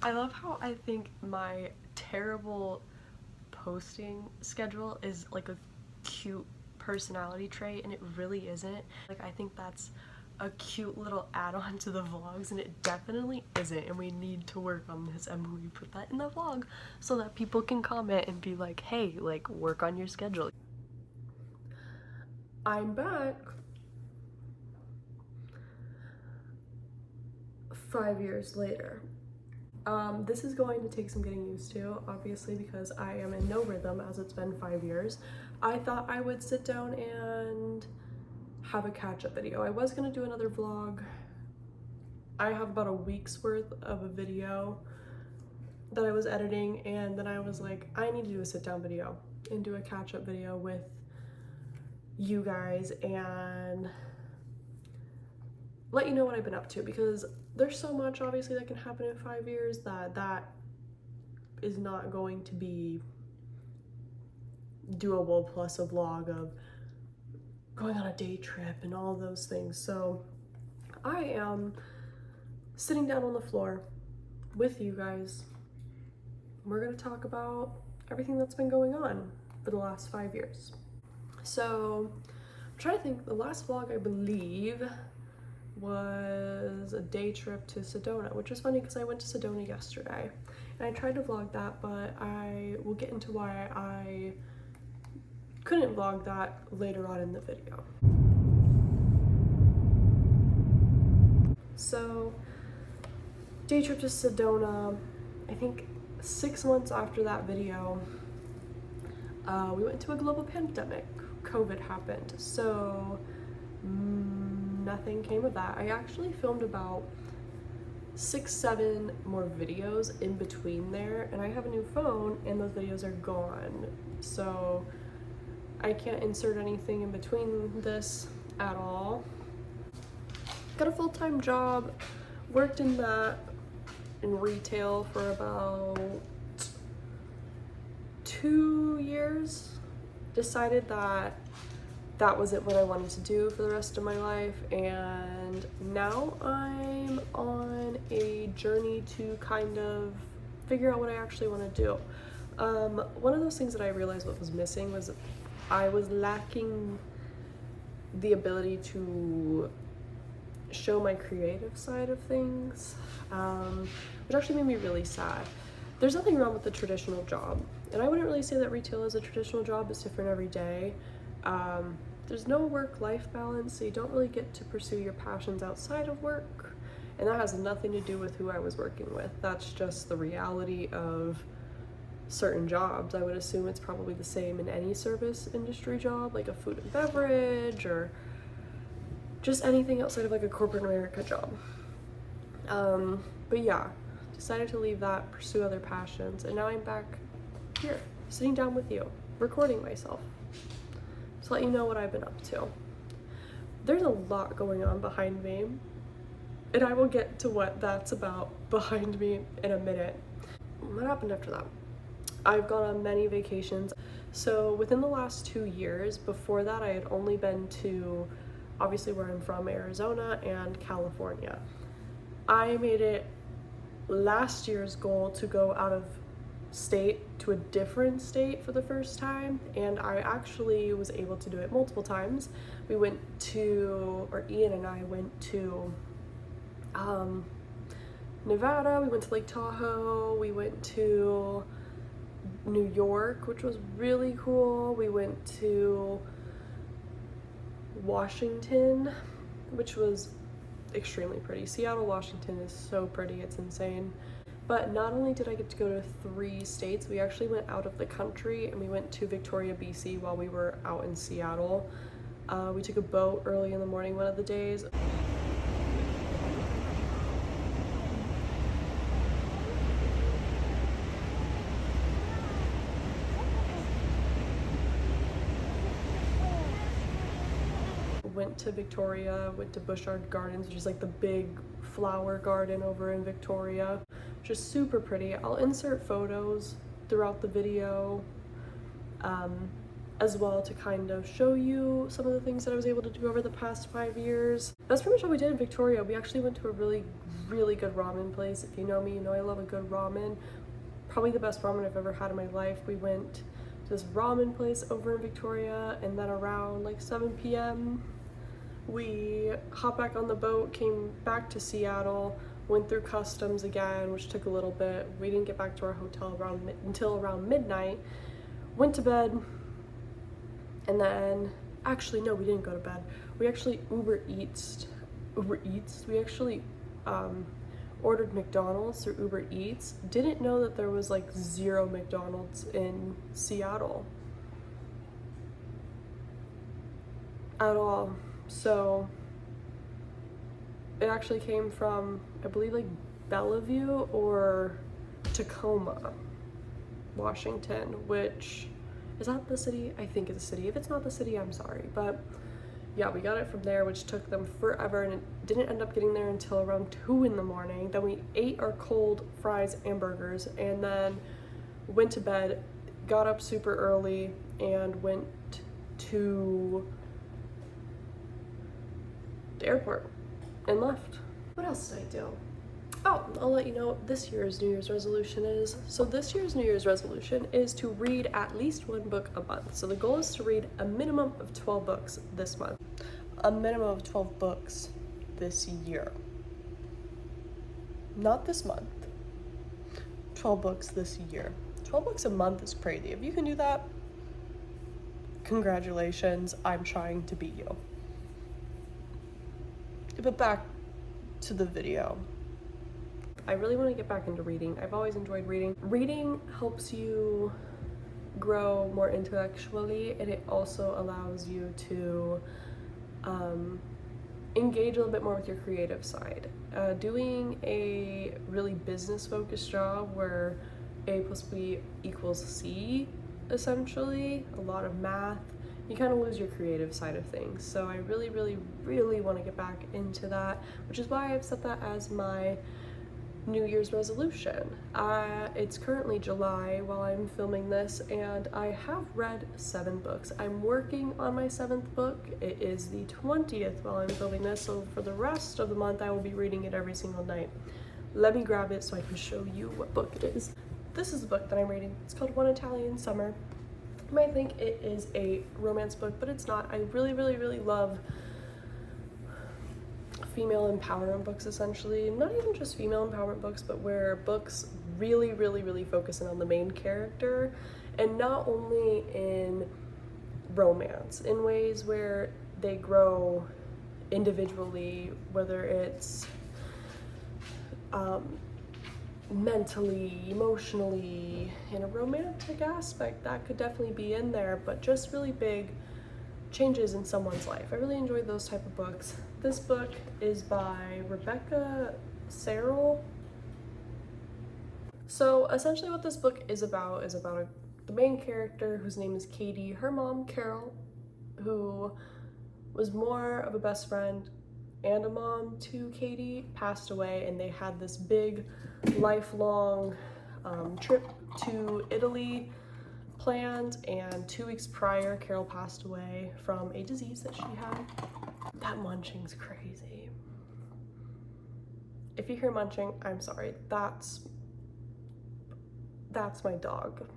I love how I think my terrible posting schedule is like a cute personality trait, and it really isn't. Like, I think that's a cute little add-on to the vlogs, and it definitely isn't, and we need to work on this, and we put that in the vlog so that people can comment and be like, hey, like, work on your schedule. I'm back 5 years later. This is going to take some getting used to, obviously, because I am in no rhythm as it's been 5 years. I thought I would sit down and have a catch-up video. I was gonna do another vlog. I have about a week's worth of a video that I was editing, and then I was like, I need to do a sit-down video and do a catch-up video with you guys and let you know what I've been up to, because there's so much obviously that can happen in 5 years that is not going to be doable plus a vlog of going on a day trip and all those things. So I am sitting down on the floor with you guys. We're gonna talk about everything that's been going on for the last 5 years. So I'm trying to think, the last vlog I believe was a day trip to Sedona, which is funny because I went to Sedona yesterday and I tried to vlog that, but I will get into why I couldn't vlog that later on in the video. So, day trip to Sedona, I think 6 months after that video, we went into a global pandemic. COVID happened, so nothing came of that. I actually filmed about 6-7 more videos in between there, and I have a new phone and those videos are gone, so I can't insert anything in between this at all. Got a full-time job, worked in that in retail for about 2 years, decided that that wasn't what I wanted to do for the rest of my life, and now I'm on a journey to kind of figure out what I actually want to do. One of those things that I realized what was missing was I was lacking the ability to show my creative side of things, which actually made me really sad. There's nothing wrong with the traditional job, and I wouldn't really say that retail is a traditional job. It's different every day. There's no work-life balance, so you don't really get to pursue your passions outside of work, and that has nothing to do with who I was working with. That's just the reality of certain jobs. I would assume it's probably the same in any service industry job, like a food and beverage or just anything outside of like a corporate America job. But yeah, decided to leave that, pursue other passions, and now I'm back here, sitting down with you, recording myself to let you know what I've been up to. There's a lot going on behind me, and I will get to what that's about behind me in a minute. What happened after that? I've gone on many vacations. So within the last 2 years, before that I had only been to, obviously where I'm from, Arizona and California. I made it last year's goal to go out of state to a different state for the first time, and I actually was able to do it multiple times. We went to, or Ian and I went to Nevada, we went to Lake Tahoe, we went to New York, which was really cool. We went to Washington, which was extremely pretty. Seattle, Washington is so pretty, it's insane. But not only did I get to go to 3 states, we actually went out of the country and we went to Victoria, BC while we were out in Seattle. We took a boat early in the morning one of the days. Went to Victoria, went to Bushard Gardens, which is like the big flower garden over in Victoria. Just super pretty. I'll insert photos throughout the video. as well to kind of show you some of the things that I was able to do over the past 5 years. That's pretty much what we did in Victoria. We actually went to a really good ramen place. If you know me, you know I love a good ramen. Probably the best ramen I've ever had in my life. We went to this ramen place over in Victoria, and then around like 7 p.m. we hopped back on the boat, came back to Seattle, went through customs again, which took a little bit. We didn't get back to our hotel until around midnight. Went to bed, and then, actually no, we didn't go to bed. We actually Uber Eats. We actually ordered McDonald's through Uber Eats. Didn't know that there was like 0 McDonald's in Seattle at all. So it actually came from, I believe, like Bellevue or Tacoma, Washington, which is that the city? I think it's a city. If it's not the city, I'm sorry. But yeah, we got it from there, which took them forever, and it didn't end up getting there until around 2 in the morning. Then we ate our cold fries and burgers, and then went to bed, got up super early, and went to the airport and left. What else did I do? Oh, I'll let you know what this year's New Year's resolution is. So this year's New Year's resolution is to read at least 1 book a month. So the goal is to read a minimum of 12 books this month. A minimum of 12 books this year. Not this month. 12 books this year. 12 books a month is crazy. If you can do that, congratulations. I'm trying to beat you. But back to the video. I really want to get back into reading. I've always enjoyed reading. Reading helps you grow more intellectually, and it also allows you to engage a little bit more with your creative side. Doing a really business-focused job where A plus B equals C, essentially, a lot of math, you kind of lose your creative side of things. So I really want to get back into that, which is why I've set that as my New Year's resolution. It's currently July while I'm filming this, and I have read 7 books. I'm working on my 7th book. It is the 20th while I'm filming this, so for the rest of the month I will be reading it every single night. Let me grab it so I can show you what book it is. This is the book that I'm reading. It's called One Italian Summer. You might think it is a romance book, but it's not. I really love female empowerment books, essentially. Not even just female empowerment books, but where books really focus in on the main character, and not only in romance, in ways where they grow individually, whether it's mentally, emotionally, in a romantic aspect, that could definitely be in there, but just really big changes in someone's life. I really enjoyed those type of books. This book is by Serle. So essentially what this book is about the main character, whose name is Katie. Her mom, Carol, who was more of a best friend and a mom to Katie, passed away, and they had this big lifelong trip to Italy planned, and 2 weeks prior, Carol passed away from a disease that she had. That munching's crazy. If you hear munching, I'm sorry. That's my dog.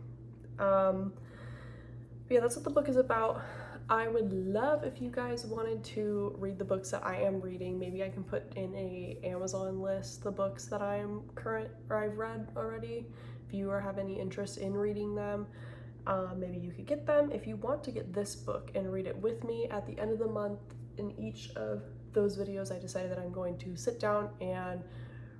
Yeah, that's what the book is about. I would love if you guys wanted to read the books that I am reading. Maybe I can put in a Amazon list the books that I've read already. If you have any interest in reading them, maybe you could get them. If you want to get this book and read it with me at the end of the month, in each of those videos, I decided that I'm going to sit down and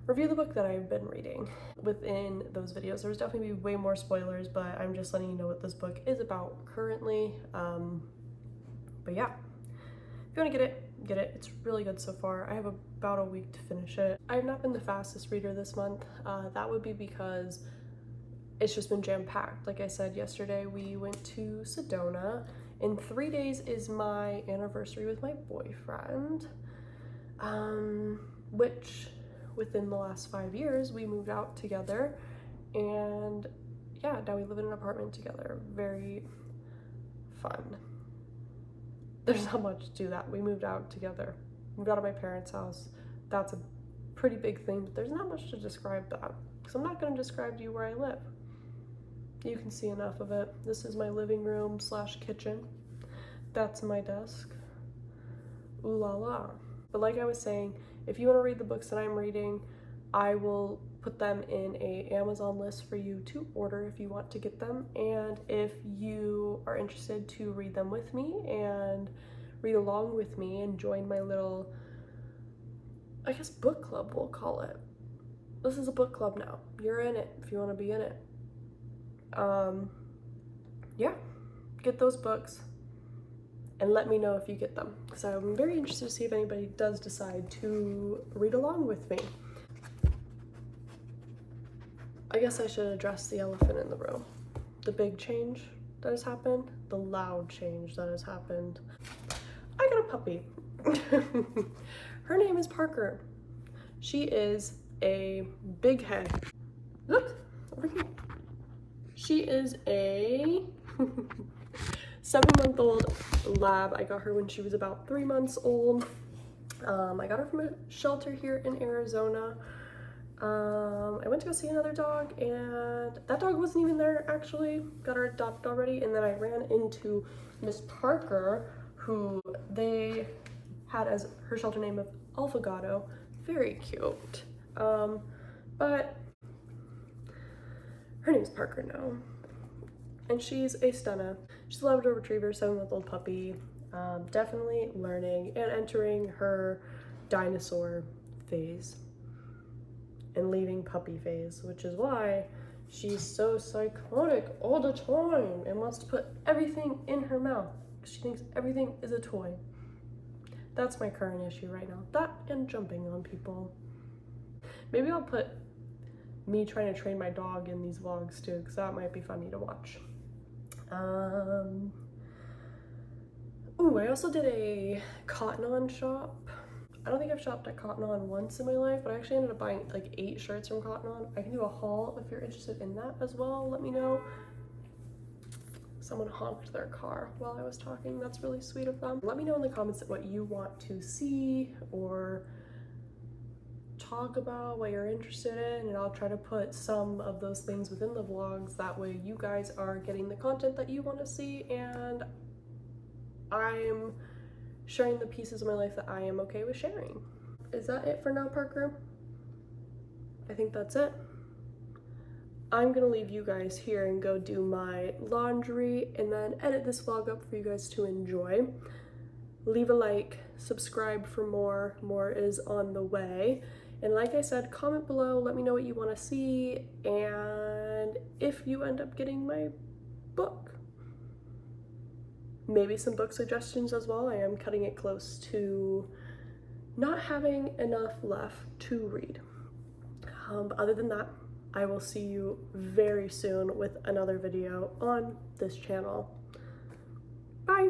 review the book that I've been reading. Within those videos, there's definitely way more spoilers, but I'm just letting you know what this book is about currently. But yeah, if you want to get it. It's really good so far. I have about a week to finish it. I have not been the fastest reader this month. That would be because it's just been jam-packed. Like I said yesterday, we went to Sedona. In 3 days is my anniversary with my boyfriend, which within the last 5 years, we moved out together, and yeah, now we live in an apartment together. Very fun. There's not much to do that. We moved out together. Moved out of my parents' house. That's a pretty big thing, but there's not much to describe that. Because I'm not going to describe to you where I live. You can see enough of it. This is my living room / kitchen. That's my desk. Ooh la la. But like I was saying, if you want to read the books that I'm reading, I will put them in a Amazon list for you to order if you want to get them. And if you are interested to read them with me and read along with me and join my little, I guess, book club, we'll call it. This is a book club now. You're in it if you want to be in it. Yeah, get those books and let me know if you get them, because I'm very interested to see if anybody does decide to read along with me. I guess I should address the elephant in the room. The big change that has happened, the loud change that has happened. I got a puppy. Her name is Parker. She is a big head. Look, over here. She is a 7-month-old lab. I got her when she was about 3 months old. I got her from a shelter here in Arizona. I went to go see another dog, and that dog wasn't even there, actually. Got her adopted already, and then I ran into Miss Parker, who they had as her shelter name of Alphagato. Very cute. But her name's Parker now, and she's a stunner. She's a Labrador Retriever, 7-month-old puppy. Definitely learning and entering her dinosaur phase and leaving puppy phase, which is why she's so psychotic all the time and wants to put everything in her mouth. She thinks everything is a toy. That's my current issue right now. That and jumping on people. Maybe I'll put me trying to train my dog in these vlogs too, because that might be funny to watch. Ooh, I also did a Cotton On shop. I don't think I've shopped at Cotton On once in my life, but I actually ended up buying like 8 shirts from Cotton On. I can do a haul if you're interested in that as well. Let me know. Someone honked their car while I was talking. That's really sweet of them. Let me know in the comments what you want to see or talk about, what you're interested in, and I'll try to put some of those things within the vlogs. That way you guys are getting the content that you want to see, and I'm sharing the pieces of my life that I am okay with sharing. Is that it for now, Parker? I think that's it. I'm gonna leave you guys here and go do my laundry and then edit this vlog up for you guys to enjoy. Leave a like, subscribe for more. More is on the way. And like I said, comment below, let me know what you want to see, and if you end up getting my book. Maybe some book suggestions as well. I am cutting it close to not having enough left to read. But other than that, I will see you very soon with another video on this channel. Bye!